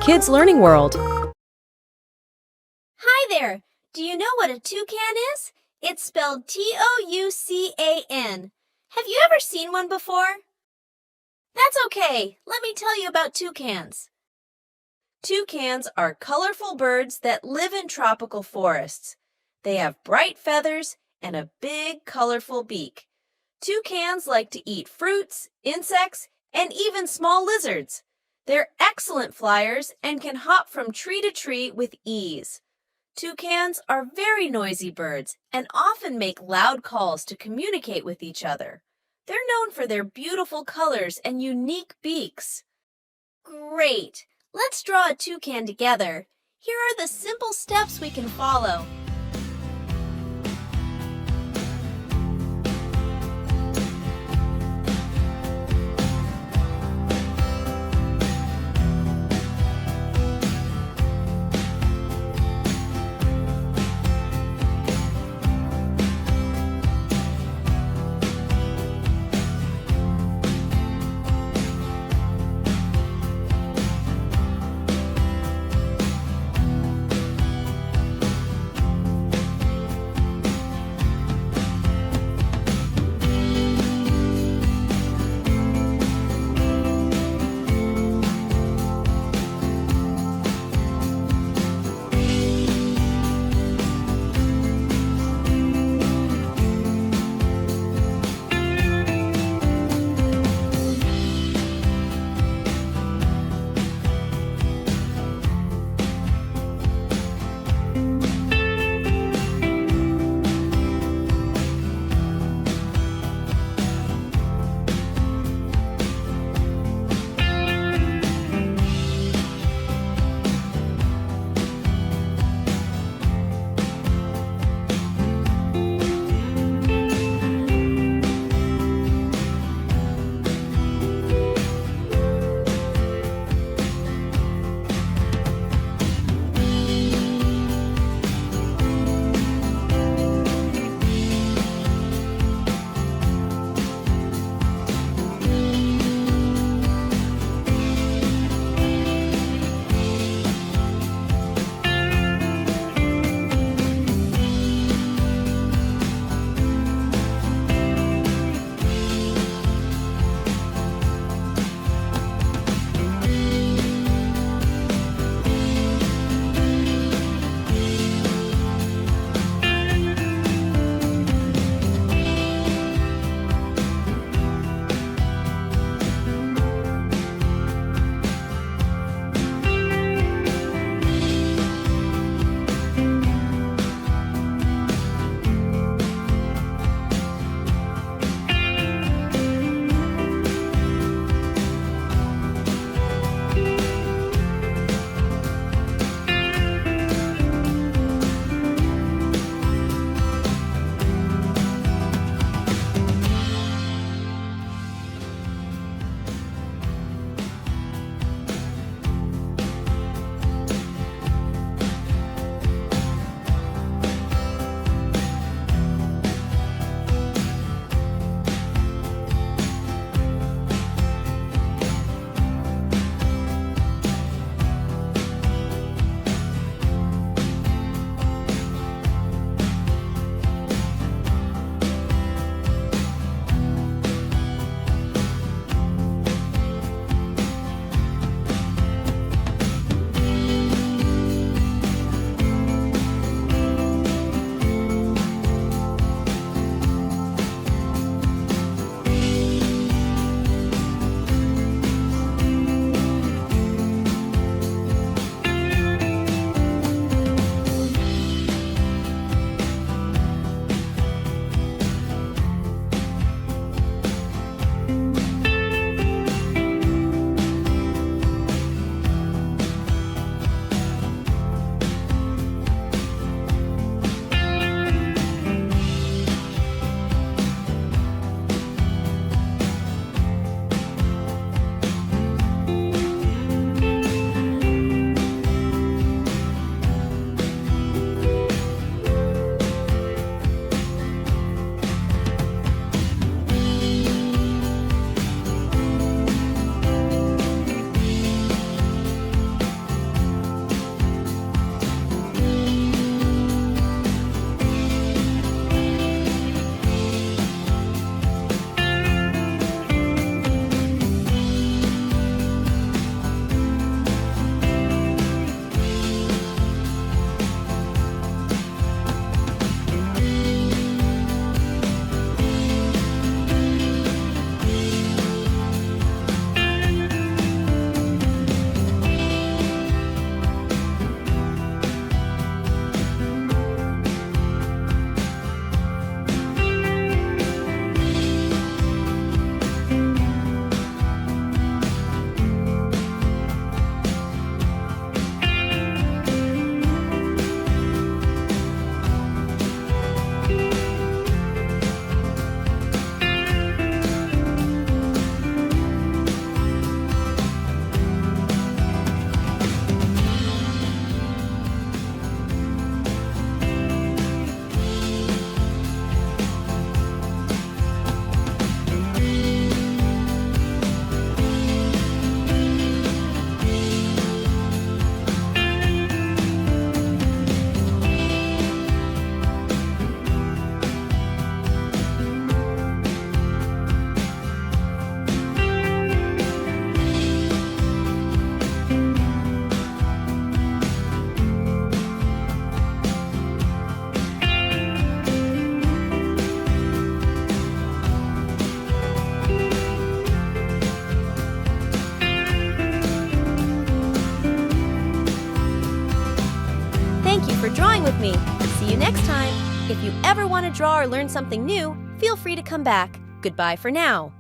Kids Learning World. Hi there! Do you know what a toucan is? It's spelled Toucan. Have you ever seen one before? That's okay. Let me tell you about toucans. Toucans are colorful birds that live in tropical forests. They have bright feathers and a big, colorful beak. Toucans like to eat fruits, insects, and even small lizards. They're excellent flyers and can hop from tree to tree with ease. Toucans are very noisy birds and often make loud calls to communicate with each other. They're known for their beautiful colors and unique beaks. Great! Let's draw a toucan together. Here are the simple steps we can follow. me. See you next time. If you ever want to draw or learn something new, feel free to come back. Goodbye for now.